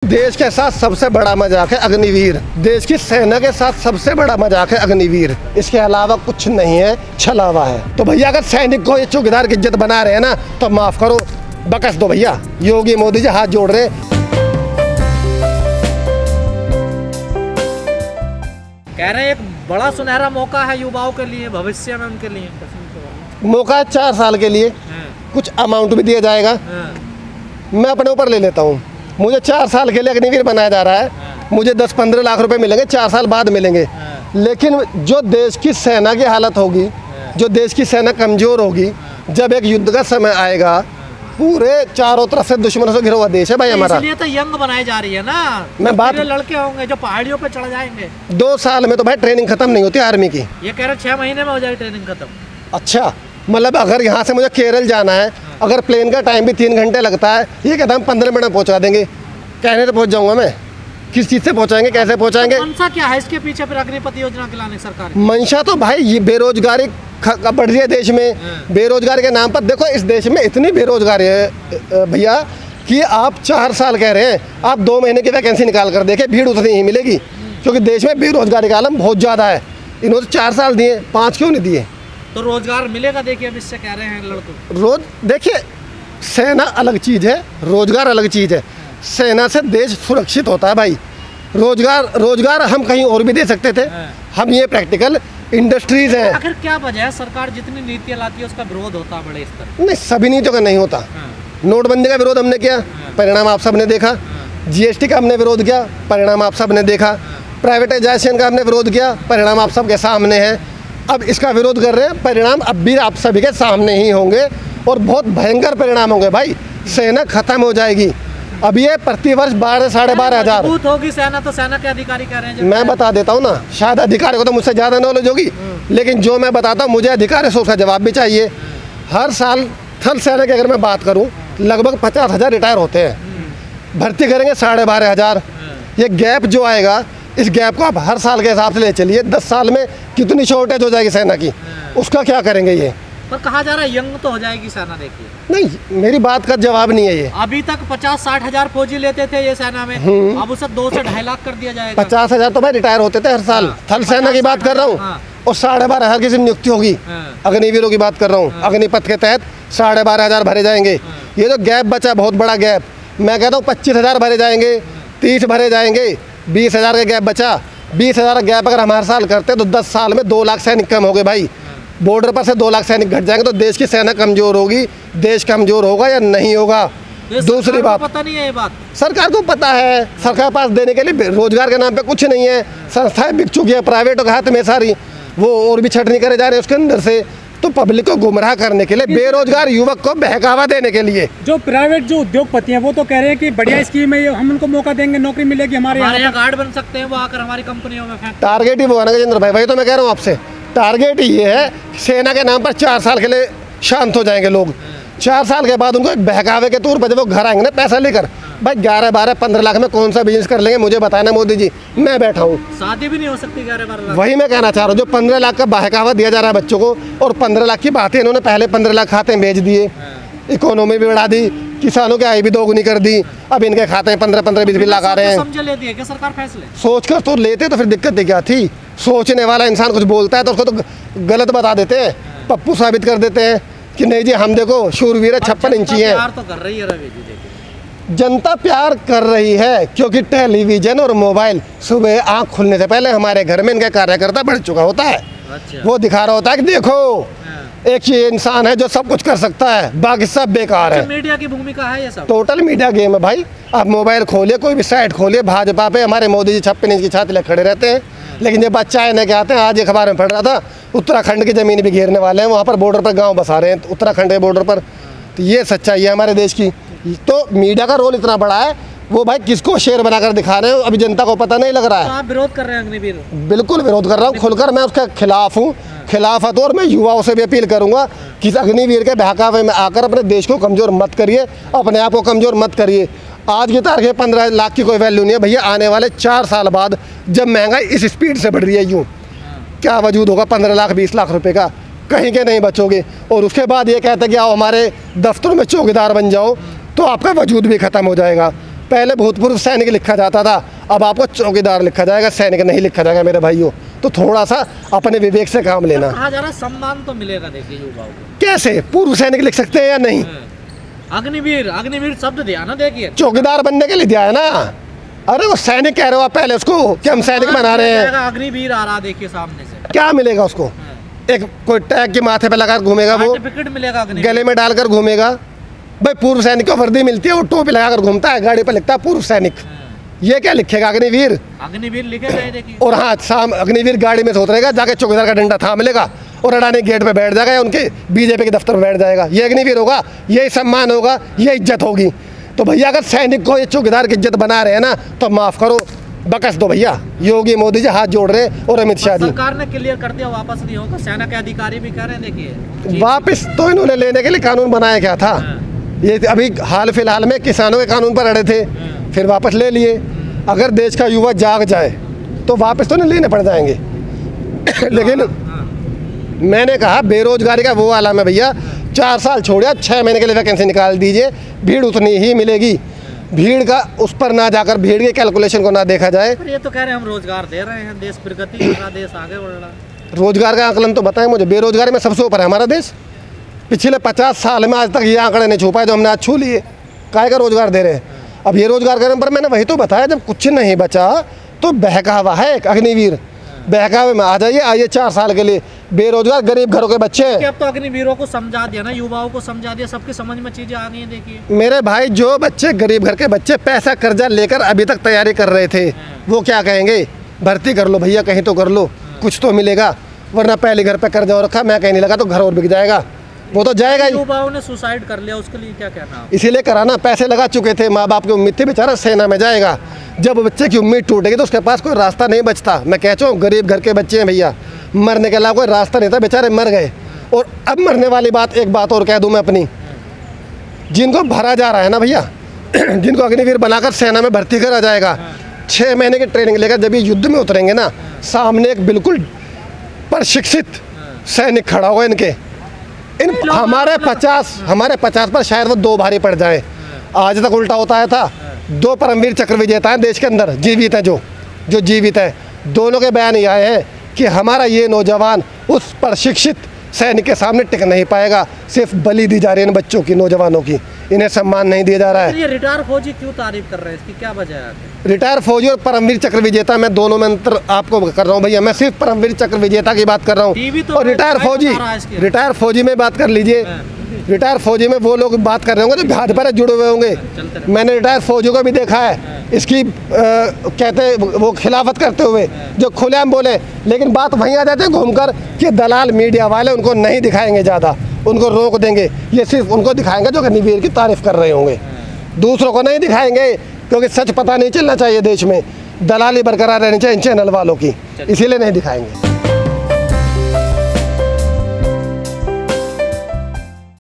देश के साथ सबसे बड़ा मजाक है अग्निवीर। देश की सेना के साथ सबसे बड़ा मजाक है अग्निवीर। इसके अलावा कुछ नहीं है, छलावा है। तो भैया अगर सैनिक को ये चौकीदार की इज्जत बना रहे हैं ना, तो माफ करो, बकस दो भैया। योगी मोदी जी हाथ जोड़ रहे हैं। कह रहे हैं एक बड़ा सुनहरा मौका है युवाओं के लिए, भविष्य में उनके लिए। मौका 4 साल के लिए, कुछ अमाउंट भी दिया जाएगा। मैं अपने ऊपर ले लेता हूँ, मुझे 4 साल के लिए अग्निवीर बनाया जा रहा है। मुझे 10-15 लाख रुपए मिलेंगे, 4 साल बाद मिलेंगे। लेकिन जो देश की सेना की हालत होगी, जो देश की सेना कमज़ोर होगी, जब एक युद्ध का समय आएगा, पूरे चारों तरफ से दुश्मनों से घिरा हुआ देश है भाई हमारा। इसलिए तो यंग बनाई जा रही है ना। मैं बात, लड़के होंगे जो पहाड़ियों पे चढ़ जाएंगे। 2 साल में तो भाई ट्रेनिंग खत्म नहीं होती आर्मी की। ये कह रहे 6 महीने में हो जाएगी ट्रेनिंग खत्म। अच्छा, मतलब अगर यहाँ से मुझे केरल जाना है, अगर प्लेन का टाइम भी 3 घंटे लगता है, ये कहता हम 15 मिनट में पहुँचा देंगे। कहने तो पहुँच जाऊँगा मैं। किस चीज़ से पहुँचाएंगे, कैसे पहुँचाएंगे? तो मंशा क्या है इसके पीछे फिर अग्निपथ योजना के लाने सरकार? मंशा तो भाई ये बेरोजगारी बढ़ रही है देश में। बेरोजगारी के नाम पर देखो, इस देश में इतनी बेरोजगारी है भैया कि आप 4 साल कह रहे हैं, आप 2 महीने की वैकेंसी निकाल कर देखें, भीड़ उतनी ही मिलेगी। क्योंकि देश में बेरोजगारी का आलम बहुत ज़्यादा है। इन्होंने 4 साल दिए, 5 क्यों नहीं दिए? तो रोजगार मिलेगा, देखिए अब इससे कह रहे हैं लड़कों। रोज देखिए, सेना अलग चीज़ है, रोजगार अलग चीज़ है। सेना से देश सुरक्षित होता है भाई। रोजगार हम कहीं और भी दे सकते थे। हम ये प्रैक्टिकल इंडस्ट्रीज है। आखिर क्या वजह है सरकार जितनी नीतियाँ लाती है उसका विरोध होता है बड़े स्तर? नहीं, सभी नीतियों का नहीं होता। नोटबंदी का विरोध हमने किया, परिणाम आप सब ने देखा। जीएसटी का हमने विरोध किया, परिणाम आप सब ने देखा। प्राइवेटाइजेशन का हमने विरोध किया, परिणाम आप सबके सामने है। अब इसका विरोध कर रहे हैं, परिणाम अब भी आप सभी के सामने ही होंगे और बहुत भयंकर परिणाम होंगे भाई। सेना खत्म हो जाएगी। अब ये प्रतिवर्ष 12-12.5 हज़ार होगी सेना, तो सेना के अधिकारी कह रहे हैं। मैं बता देता हूँ ना, शायद अधिकारी को तो मुझसे ज़्यादा नॉलेज होगी, लेकिन जो मैं बताता हूँ मुझे अधिकारी से उसका जवाब भी चाहिए। हर साल थल सेना की अगर मैं बात करूँ, लगभग 50,000 रिटायर होते हैं। भर्ती करेंगे 12,500। ये गैप जो आएगा, इस गैप को आप हर साल के हिसाब से ले चलिए। 10 साल में कितनी शॉर्टेज हो जाएगी सेना की, उसका क्या करेंगे ये? पर कहा जा रहा है यंग तो हो जाएगी सेना। देखिए, नहीं, मेरी बात का जवाब नहीं है ये। अभी तक 50-60 हज़ार फौजी लेते थे ये सेना में, अब उसे 2 से 2.5 लाख कर दिया जाएगा। 50,000 तो भाई रिटायर होते थे हर साल। थल सेना की बात कर रहा हूँ। और 12,500 की नियुक्ति होगी। अग्निवीरों की बात कर रहा हूँ। अग्निपथ के तहत 12,500 भरे जाएंगे। ये जो गैप बचा, बहुत बड़ा गैप, मैं कहता हूँ 25,000 भरे जाएंगे, 30 भरे जाएंगे, 20,000 का गैप बचा। 20,000 का गैप अगर हम हर साल करते तो 10 साल में 2 लाख सैनिक कम हो गए भाई। बॉर्डर पर से 2 लाख सैनिक घट जाएंगे तो देश की सेना कमजोर होगी। देश कमजोर होगा या नहीं होगा? दूसरी बात, पता नहीं है ये बात। सरकार को पता है, सरकार के पास देने के लिए रोजगार के नाम पे कुछ नहीं है। संस्थाएं बिक चुकी है प्राइवेटों के हाथ में सारी, वो और भी छटनी करे जा रहे हैं उसके अंदर से। तो पब्लिक को गुमराह करने के लिए, बेरोजगार युवक को बहकावा देने के लिए। जो प्राइवेट जो उद्योगपति हैं वो तो कह रहे हैं कि बढ़िया स्कीम है, हम उनको मौका देंगे, नौकरी मिलेगी, हमारे यहाँ गार्ड बन सकते हैं वो आकर हमारी कंपनियों में। टारगेट ही वो है ना गजेंद्र भाई, वही तो मैं कह रहा हूँ आपसे। टारगेट ये है, सेना के नाम पर 4 साल के लिए शांत हो जाएंगे लोग। 4 साल के बाद उनको एक बहकावे के तौर पर जब वो घर आएंगे ना पैसा लेकर, भाई 11-12-15 लाख में कौन सा बिजनेस कर लेंगे मुझे बताना मोदी जी। मैं बैठा हूँ, शादी भी नहीं हो सकती 11-12 लाख। वही मैं कहना चाह रहा हूँ। जो 15 लाख का बहकावा दिया जा रहा है बच्चों को, और 15 लाख की बातें इन्होंने पहले 15 लाख खाते में भेज दिए। इकोनॉमी भी बढ़ा दी, किसानों की आय भी दोगुनी कर दी। अब इनके खाते में 15-15-20 लाख आ रहे हैं। समझ लेती है क्या सरकार फैसले? सोच कर तो लेते तो फिर दिक्कत क्या थी? सोचने वाला इंसान कुछ बोलता है तो उसको तो गलत बता देते हैं, पप्पू साबित कर देते हैं कि नहीं जी हम देखो शूरवीर 56 इंची है। तो कर रही है रवि जी, देखिए जनता प्यार कर रही है क्योंकि टेलीविजन और मोबाइल सुबह आँख खुलने से पहले हमारे घर में इनका कार्यकर्ता बढ़ चुका होता है। अच्छा। वो दिखा रहा होता है कि देखो एक ये इंसान है जो सब कुछ कर सकता है, बाकी सब बेकार है। मीडिया की भूमिका है ये सब, टोटल मीडिया गेम है भाई। आप मोबाइल खोलिए, कोई भी साइट खोलिए, भाजपा पे हमारे मोदी जी 56 इंच की छाती ले खड़े रहते हैं। लेकिन ये बच्चा है क्या आते हैं, आज एक अखबार में पढ़ रहा था, उत्तराखंड की ज़मीन भी घेरने वाले हैं, वहाँ पर बॉर्डर पर गांव बसा रहे हैं, उत्तराखंड के बॉर्डर पर। तो ये सच्चाई है हमारे देश की। तो मीडिया का रोल इतना बड़ा है, वो भाई किसको शेर बनाकर दिखा रहे हैं अभी जनता को पता नहीं लग रहा है। तो आप विरोध कर रहे हैं अग्निवीर? बिल्कुल विरोध कर रहा हूँ खुलकर। मैं उसके खिलाफ हूँ, खिलाफत। और मैं युवाओं से भी अपील करूँगा कि अग्निवीर के बहकावे में आकर अपने देश को कमज़ोर मत करिए, अपने आप को कमज़ोर मत करिए। आज की तारीख 15 लाख की कोई वैल्यू नहीं है भैया। आने वाले 4 साल बाद जब महंगाई इस स्पीड से बढ़ रही है, यूँ क्या वजूद होगा 15 लाख 20 लाख रुपए का? कहीं के नहीं बचोगे। और उसके बाद ये कहते हैं कि आओ हमारे दफ्तरों में चौकीदार बन जाओ, तो आपका वजूद भी ख़त्म हो जाएगा। पहले भूतपूर्व सैनिक लिखा जाता था, अब आपको चौकीदार लिखा जाएगा, सैनिक नहीं लिखा जाएगा मेरे भाइयों। तो थोड़ा सा अपने विवेक से काम लेना। कहा जा रहा सम्मान तो मिलेगा देखिए युवाओं को। कैसे पूर्व सैनिक लिख सकते हैं या नहीं? अग्निवीर, अग्निवीर शब्द दिया ना, देखिए चौकीदार बनने के लिए दिया है ना। अरे वो सैनिक कह रहे हो आप पहले उसको कि हम सैनिक बना रहे हैं। अग्निवीर आ रहा देखिए सामने से, क्या मिलेगा उसको? एक कोई टैग के माथे पे लगाकर घूमेगा, वो सर्टिफिकेट मिलेगा, गले में डालकर घूमेगा। भाई पूर्व सैनिक को वर्दी मिलती है, वो टोपी लगाकर घूमता है, गाड़ी पर लिखता है पूर्व सैनिक। ये क्या लिखेगा? अग्निवीर। अग्निवीर लिखे गए देखिए। और हाँ, शाम अग्निवीर गाड़ी में से उतरेगा, जाके चौकीदार का डंडा थाम लेगा और अडानी गेट पे बैठ जाएगा या उनके बीजेपी के दफ्तर में बैठ जाएगा। ये अग्निवीर होगा, यही सम्मान होगा, ये इज्जत होगी। तो भैया अगर सैनिक को ये चौकीदार की इज्जत बना रहे हैं ना, तो माफ़ करो, बकस दो भैया। योगी मोदी जी हाथ जोड़ रहे हैं और अमित शाह जी। सरकार ने क्लियर कर दिया वापस नहीं होगा, सेना के अधिकारी भी कह रहे हैं देखिए। वापस तो इन्होंने लेने के लिए कानून बनाया क्या था? ये अभी हाल फिलहाल में किसानों के कानून पर अड़े थे, फिर वापस ले लिए। अगर देश का युवा जाग जाए तो वापस तो नहीं लेने पड़ जाएंगे। लेकिन मैंने कहा बेरोजगारी का वो आलम है भैया, 4 साल छोड़िए, 6 महीने के लिए वैकेंसी निकाल दीजिए, भीड़ उतनी ही मिलेगी। भीड़ का उस पर ना जाकर भीड़ के कैलकुलेशन को ना देखा जाए। ये तो कह रहे हैं हम रोजगार दे रहे हैं, देश प्रगति कर रहा, देश आगे बढ़ रहा। रोजगार का आंकलन तो बताएं मुझे। बेरोजगारी में सबसे ऊपर है हमारा देश। पिछले 50 साल में आज तक ये आंकड़े नहीं छू पाए जो हमने आज छू लिए। काहे का रोजगार दे रहे हैं? अब ये रोजगार करने पर मैंने वही तो बताया, जब कुछ नहीं बचा तो बहकावा है एक अग्निवीर। बहकावे में आ जाइए, आइए 4 साल के लिए बेरोजगार गरीब घरों के बच्चे हैं। अब तो अग्निवीरों को समझा दिया ना, युवाओं को समझा दिया, सबकी समझ में चीजें आ गई हैं देखिए। मेरे भाई जो बच्चे गरीब घर के बच्चे पैसा कर्जा लेकर अभी तक तैयारी कर रहे थे, वो क्या कहेंगे? भर्ती कर लो भैया, कहीं तो कर लो, कुछ तो मिलेगा। वरना पहले घर पे कर्जा हो रखा, मैं कहीं नहीं लगा तो घर और बिक जाएगा, वो तो जाएगा ही। युवाओं ने सुसाइड कर लिया, उसके लिए क्या कहना? इसीलिए कराना, पैसे लगा चुके थे, माँ बाप की उम्मीद थी, बेचारा सेना में जाएगा। जब बच्चे की उम्मीद टूटेगी तो उसके पास कोई रास्ता नहीं बचता। मैं कहता हूँ गरीब घर के बच्चे हैं भैया, मरने के अलावा कोई रास्ता नहीं था, बेचारे मर गए। और अब मरने वाली बात, एक बात और कह दूँ मैं अपनी, जिनको भरा जा रहा है ना भैया, जिनको अग्निवीर बनाकर सेना में भर्ती करा जाएगा, 6 महीने की ट्रेनिंग लेकर जब ये युद्ध में उतरेंगे ना, सामने एक बिल्कुल प्रशिक्षित सैनिक खड़ा होगा इनके। हमारे 50 पर शायद वो 2 भारी पड़ जाए। आज तक उल्टा होता है था। 2 परमवीर चक्र विजेता हैं देश के अंदर, जीवित हैं, जो जीवित हैं, दोनों के बयान ये आए हैं कि हमारा ये नौजवान उस प्रशिक्षित सैनिक के सामने टिक नहीं पाएगा। सिर्फ बलि दी जा रही है इन बच्चों की, नौजवानों की, इन्हें सम्मान नहीं दिया जा रहा है। ये रिटायर फौजी क्यों तारीफ कर रहे हैं, इसकी क्या वजह है? रिटायर फौजी और परमवीर चक्र विजेता, मैं दोनों में अंतर आपको कर रहा हूँ भैया। मैं सिर्फ परमवीर चक्र विजेता की बात कर रहा हूँ। तो और रिटायर फौजी में बात कर लीजिए। रिटायर फौजी में वो लोग बात कर रहे होंगे जो भाजपा से जुड़े हुए होंगे। मैंने रिटायर फौजियों को भी देखा है इसकी कहते वो खिलाफत करते हुए, जो खुलेआम बोले। लेकिन बात वहीं आ जाते हैं घूमकर कि दलाल मीडिया वाले उनको नहीं दिखाएंगे, ज़्यादा उनको रोक देंगे। ये सिर्फ उनको दिखाएंगे जो अग्निवीर की तारीफ कर रहे होंगे, दूसरों को नहीं दिखाएंगे, क्योंकि सच पता नहीं चलना चाहिए देश में। दलाली बरकरार रहनी चाहिए इन चैनल वालों की, इसीलिए नहीं दिखाएंगे।